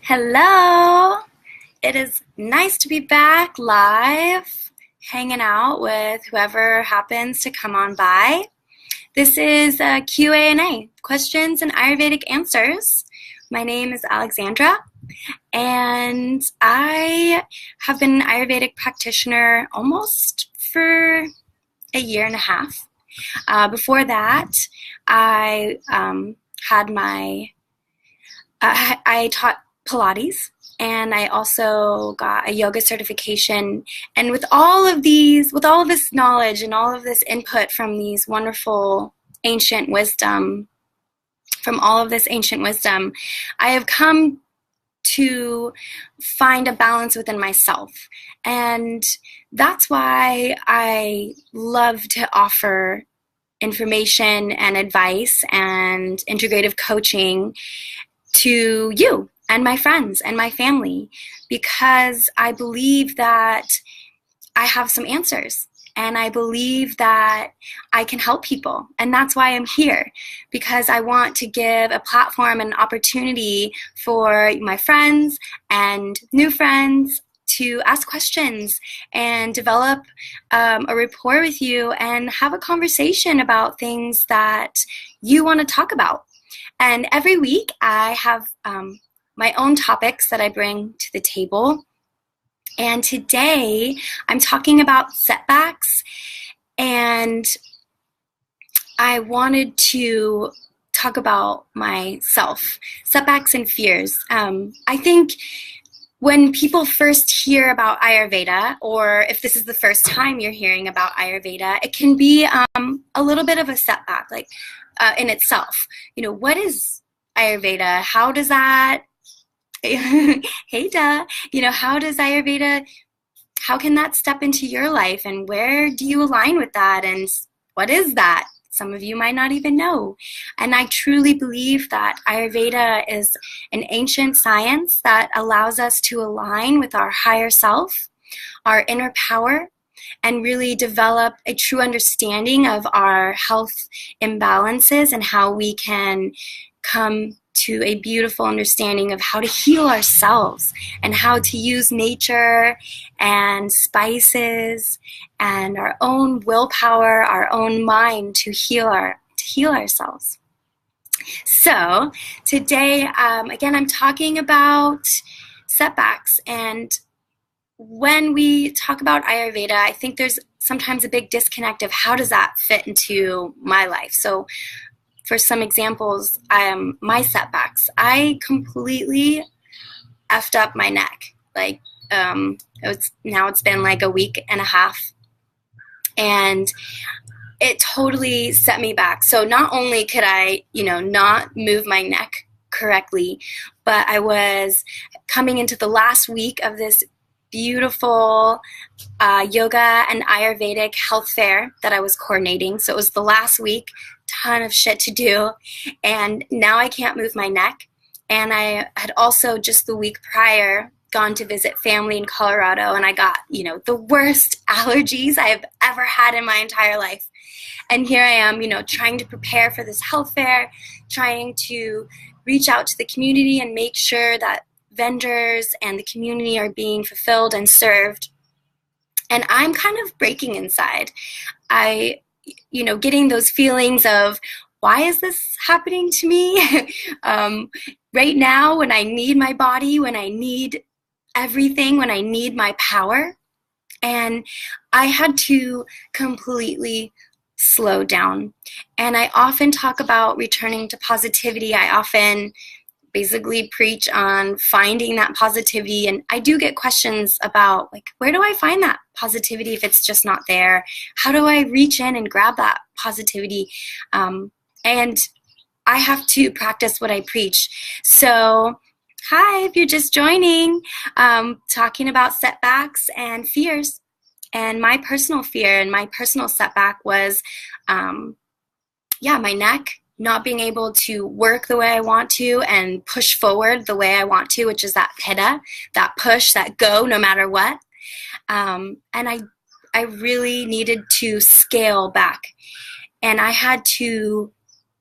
Hello! It is nice to be back live, hanging out with whoever happens to come on by. This is a Q&A, questions and Ayurvedic answers. My name is Alexandra, and I have been an Ayurvedic practitioner almost for a year and a half. Before that, I I taught Pilates, and I also got a yoga certification. And with all of this knowledge and all of this input from these wonderful ancient wisdom, I have come to find a balance within myself. And that's why I love to offer information and advice and integrative coaching to you and my friends and my family, because I believe that I have some answers and I believe that I can help people. And that's why I'm here, because I want to give a platform and opportunity for my friends and new friends to ask questions and develop a rapport with you and have a conversation about things that you want to talk about. And every week I have my own topics that I bring to the table. And today I'm talking about setbacks, and I wanted to talk about myself, setbacks and fears. I think when people first hear about Ayurveda, or if this is the first time you're hearing about Ayurveda, it can be a little bit of a setback, like in itself. What is Ayurveda? How does that, hey duh, how does Ayurveda, how can that step into your life, and where do you align with that, and what is that? Some of you might not even know. And I truly believe that Ayurveda is an ancient science that allows us to align with our higher self, our inner power, and really develop a true understanding of our health imbalances and how we can come to a beautiful understanding of how to heal ourselves and how to use nature and spices and our own willpower, our own mind to heal ourselves. So today, again, I'm talking about setbacks. And when we talk about Ayurveda, I think there's sometimes a big disconnect of how does that fit into my life. So for some examples, my setbacks, I completely effed up my neck. Like it's been like a week and a half, and it totally set me back. So not only could I, not move my neck correctly, but I was coming into the last week of this beautiful yoga and Ayurvedic health fair that I was coordinating. So it was the last week, ton of shit to do, and now I can't move my neck. And I had also just the week prior gone to visit family in Colorado, and I got, the worst allergies I've ever had in my entire life. And here I am, trying to prepare for this health fair, trying to reach out to the community and make sure that vendors and the community are being fulfilled and served. And I'm kind of breaking inside. Getting those feelings of, why is this happening to me? Right now, when I need my body, when I need everything, when I need my power. And I had to completely slow down. And I often talk about returning to positivity. I often basically preach on finding that positivity. And I do get questions about, like, where do I find that positivity if it's just not there? How do I reach in and grab that positivity? And I have to practice what I preach. So hi, if you're just joining, talking about setbacks and fears. And my personal fear and my personal setback was, my neck, not being able to work the way I want to and push forward the way I want to, which is that pitta, that push, that go no matter what. And I really needed to scale back, and I had to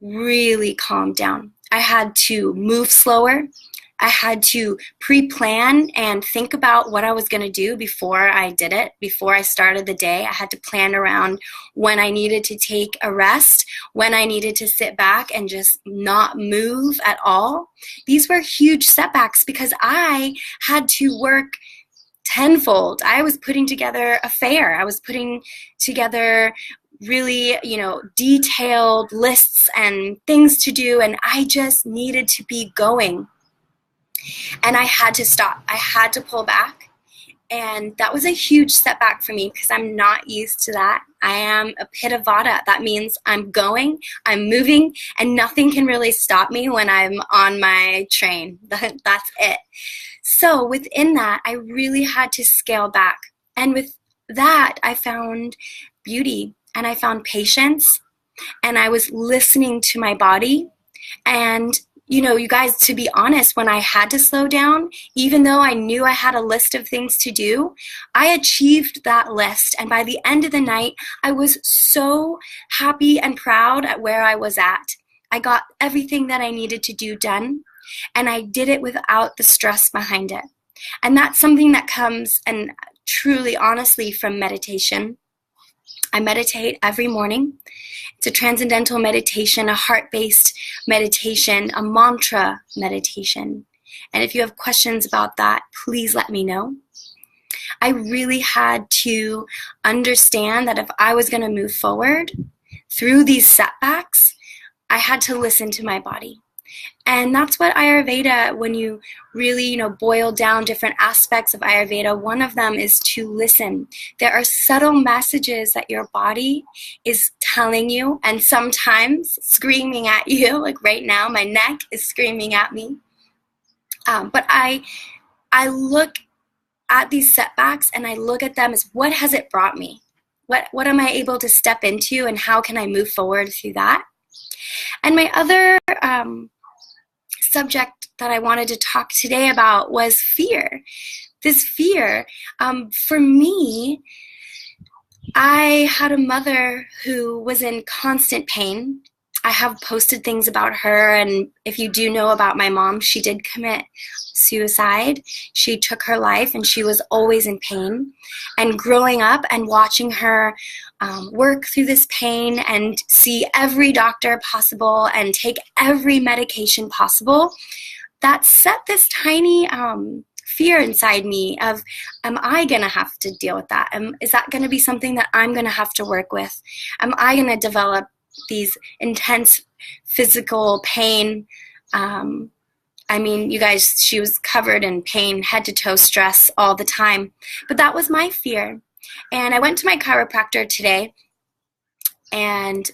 really calm down. I had to move slower, I had to pre-plan and think about what I was going to do before I did it, before I started the day. I had to plan around when I needed to take a rest, when I needed to sit back and just not move at all. These were huge setbacks because I had to work tenfold. I was putting together a fair. I was putting together really, detailed lists and things to do, and I just needed to be going. And I had to stop. I had to pull back. And that was a huge setback for me because I'm not used to that. I am a pitta vata. That means I'm going, I'm moving, and nothing can really stop me when I'm on my train. That's it. So within that, I really had to scale back. And with that, I found beauty and I found patience, and I was listening to my body. And you guys, to be honest, when I had to slow down, even though I knew I had a list of things to do, I achieved that list. And by the end of the night, I was so happy and proud at where I was at. I got everything that I needed to do done, and I did it without the stress behind it. And that's something that comes, and truly, honestly, from meditation. I meditate every morning. It's a transcendental meditation, a heart-based meditation, a mantra meditation. And if you have questions about that, please let me know. I really had to understand that if I was going to move forward through these setbacks, I had to listen to my body. And that's what Ayurveda, when you really, boil down different aspects of Ayurveda, one of them is to listen. There are subtle messages that your body is telling you, and sometimes screaming at you. Like right now, my neck is screaming at me. But I look at these setbacks and I look at them as, what has it brought me? What am I able to step into, and how can I move forward through that? And my other subject that I wanted to talk today about was fear. This fear, for me, I had a mother who was in constant pain. I have posted things about her, and if you do know about my mom, she did commit suicide. She took her life, and she was always in pain. And growing up and watching her work through this pain and see every doctor possible and take every medication possible, that set this tiny fear inside me of, am I going to have to deal with that? Is that going to be something that I'm going to have to work with? Am I going to develop these intense physical pain? You guys, she was covered in pain, head to toe stress all the time. But that was my fear. And I went to my chiropractor today, and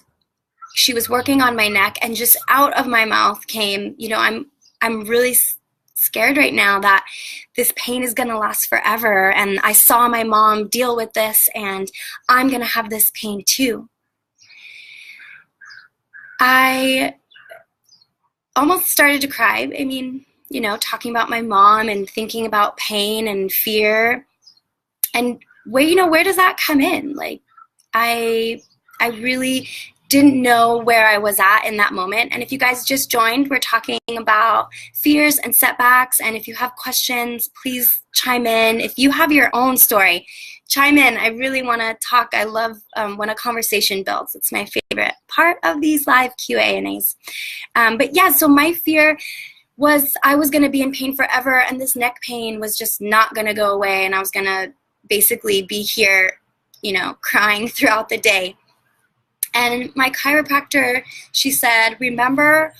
she was working on my neck, and just out of my mouth came, I'm really scared right now that this pain is going to last forever. And I saw my mom deal with this, and I'm going to have this pain too. I almost started to cry. Talking about my mom and thinking about pain and fear. And where does that come in? Like, I really didn't know where I was at in that moment. And if you guys just joined, we're talking about fears and setbacks. And if you have questions, please chime in. If you have your own story, chime in. I really want to talk. I love when a conversation builds. It's my favorite part of these live Q&As. But yeah, so my fear was I was going to be in pain forever, and this neck pain was just not going to go away, and I was going to basically be here, crying throughout the day. And my chiropractor, she said, remember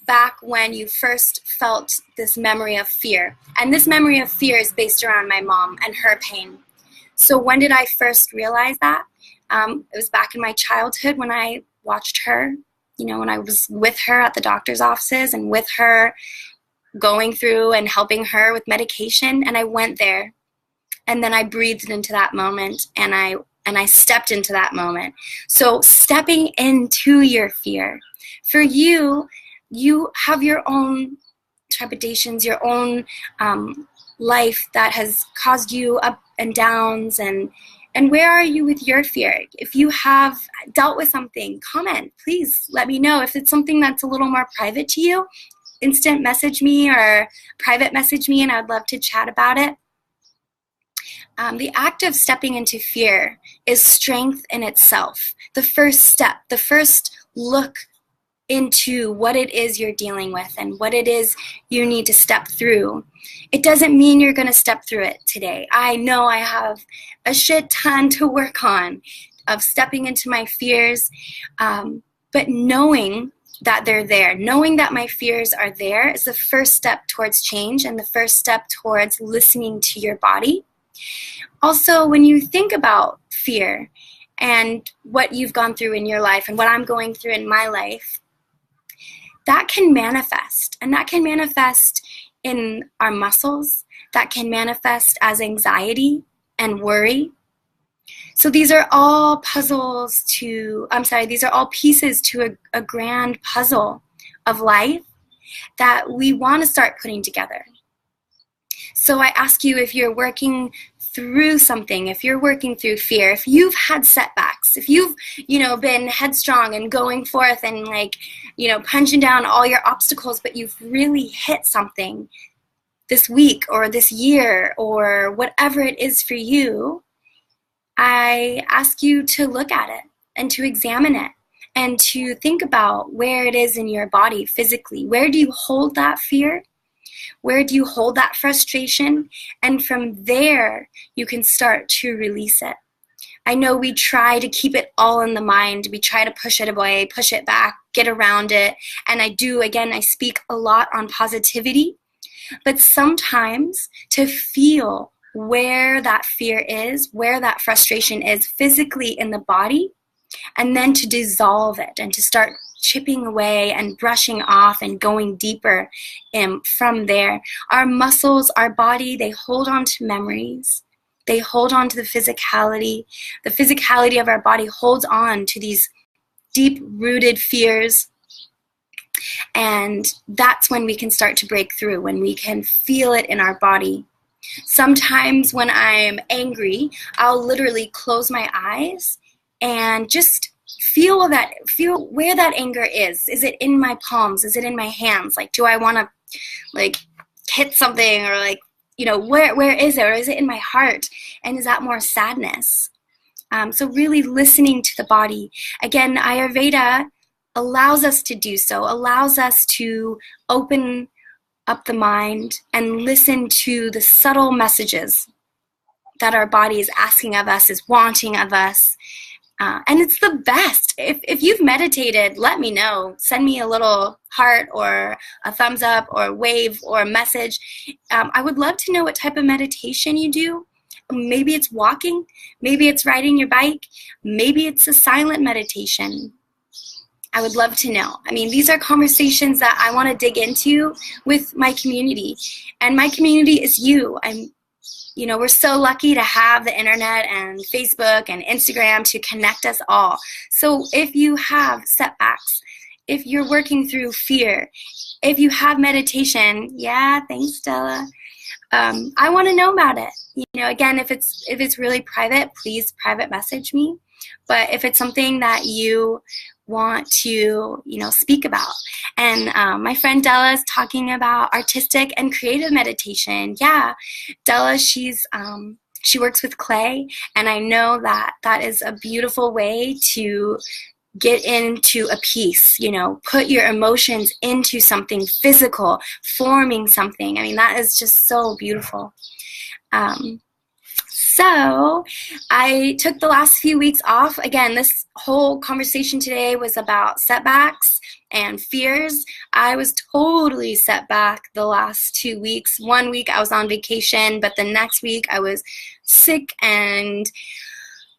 back when you first felt this memory of fear. And this memory of fear is based around my mom and her pain. So when did I first realize that? It was back in my childhood when I watched her, when I was with her at the doctor's offices and with her going through and helping her with medication. And I went there, and then I breathed into that moment, and I stepped into that moment. So stepping into your fear. For you, you have your own trepidations, your own life that has caused you up and downs, and where are you with your fear? If you have dealt with something, comment. Please let me know. If it's something that's a little more private to you, instant message me or private message me, and I'd love to chat about it. The act of stepping into fear is strength in itself. The first step, the first look into what it is you're dealing with and what it is you need to step through. It doesn't mean you're going to step through it today. I know I have a shit ton to work on of stepping into my fears, but knowing that they're there, knowing that my fears are there is the first step towards change and the first step towards listening to your body. Also, when you think about fear and what you've gone through in your life and what I'm going through in my life, that can manifest. And that can manifest in our muscles. That can manifest as anxiety and worry. So these are all these are all pieces to a grand puzzle of life that we want to start putting together. So I ask you, if you're working through something, if you're working through fear, if you've had setbacks, if you've, been headstrong and going forth and punching down all your obstacles, but you've really hit something this week or this year or whatever it is for you, I ask you to look at it and to examine it and to think about where it is in your body physically. Where do you hold that fear? Where do you hold that frustration? And from there, you can start to release it. I know we try to keep it all in the mind. We try to push it away, push it back, get around it. And I speak a lot on positivity. But sometimes to feel where that fear is, where that frustration is physically in the body, and then to dissolve it and to start chipping away and brushing off and going deeper from there. Our muscles, our body, they hold on to memories. They hold on to the physicality. The physicality of our body holds on to these deep-rooted fears. And that's when we can start to break through, when we can feel it in our body. Sometimes when I'm angry, I'll literally close my eyes and just feel where that anger is. Is it in my palms? Is it in my hands? Do I want to hit something or where is it? Or is it in my heart? And is that more sadness? So really listening to the body. Again, Ayurveda allows us to do so, allows us to open up the mind and listen to the subtle messages that our body is asking of us, is wanting of us. And it's the best. If you've meditated, let me know. Send me a little heart or a thumbs up or wave or a message. I would love to know what type of meditation you do. Maybe it's walking. Maybe it's riding your bike. Maybe it's a silent meditation. I would love to know. These are conversations that I want to dig into with my community. And my community is you. We're so lucky to have the internet and Facebook and Instagram to connect us all. So if you have setbacks, if you're working through fear, if you have meditation, yeah, thanks, Stella. I want to know about it. Again, if it's really private, please private message me. But if it's something that you want to, speak about. And my friend Della is talking about artistic and creative meditation. Yeah, Della, she works with clay, and I know that is a beautiful way to get into a piece, put your emotions into something physical, forming something. That is just so beautiful. So I took the last few weeks off. Again, this whole conversation today was about setbacks and fears. I was totally set back the last 2 weeks. 1 week I was on vacation, but the next week I was sick and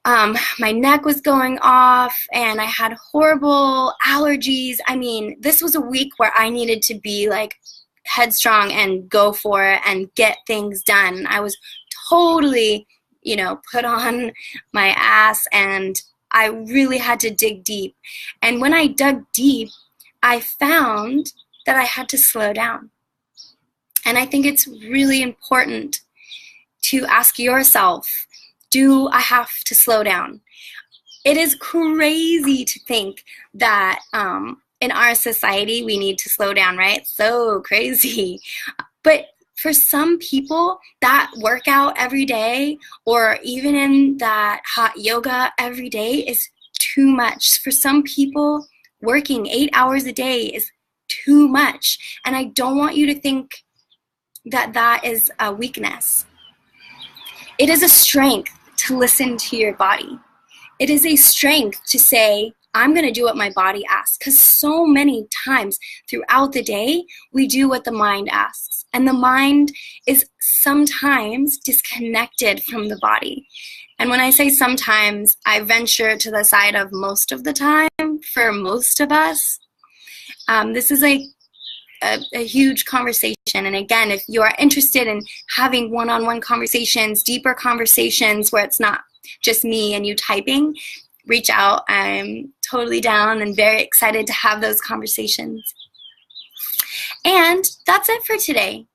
my neck was going off and I had horrible allergies. This was a week where I needed to be headstrong and go for it and get things done. I was totally put on my ass, and I really had to dig deep. And when I dug deep, I found that I had to slow down. And I think it's really important to ask yourself, do I have to slow down? It is crazy to think that in our society, we need to slow down, right? So crazy. But for some people, that workout every day or even in that hot yoga every day is too much. For some people, working 8 hours a day is too much. And I don't want you to think that that is a weakness. It is a strength to listen to your body. It is a strength to say, I'm going to do what my body asks. Because so many times throughout the day, we do what the mind asks. And the mind is sometimes disconnected from the body. And when I say sometimes, I venture to the side of most of the time for most of us. This is a huge conversation. And again, if you are interested in having one-on-one conversations, deeper conversations where it's not just me and you typing, reach out. I'm totally down and very excited to have those conversations. And that's it for today.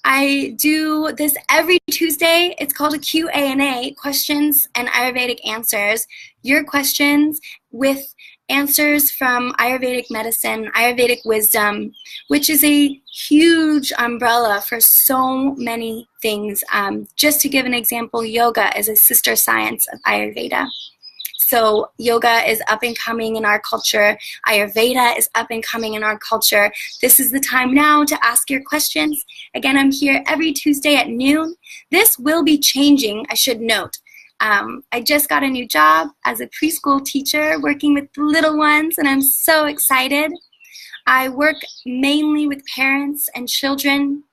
I do this every Tuesday. It's called a Q&AA, questions and Ayurvedic answers. Your questions with answers from Ayurvedic medicine, Ayurvedic wisdom, which is a huge umbrella for so many things. Just to give an example, yoga is a sister science of Ayurveda. So yoga is up and coming in our culture. Ayurveda is up and coming in our culture. This is the time now to ask your questions. Again, I'm here every Tuesday at noon. This will be changing, I should note. I just got a new job as a preschool teacher working with the little ones, and I'm so excited. I work mainly with parents and children.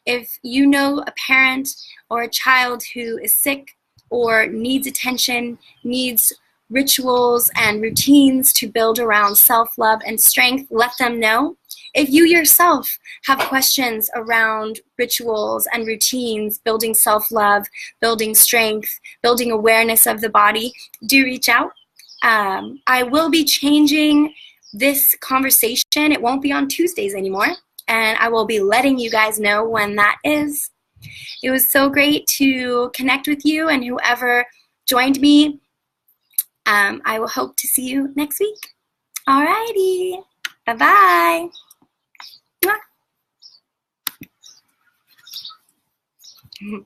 If you know a parent or a child who is sick or needs attention, needs rituals and routines to build around self-love and strength, let them know. If you yourself have questions around rituals and routines, building self-love, building strength, building awareness of the body, do reach out. I will be changing this conversation. It won't be on Tuesdays anymore, and I will be letting you guys know when that is. It was so great to connect with you and whoever joined me. I will hope to see you next week. Alrighty. Bye-bye. Mwah.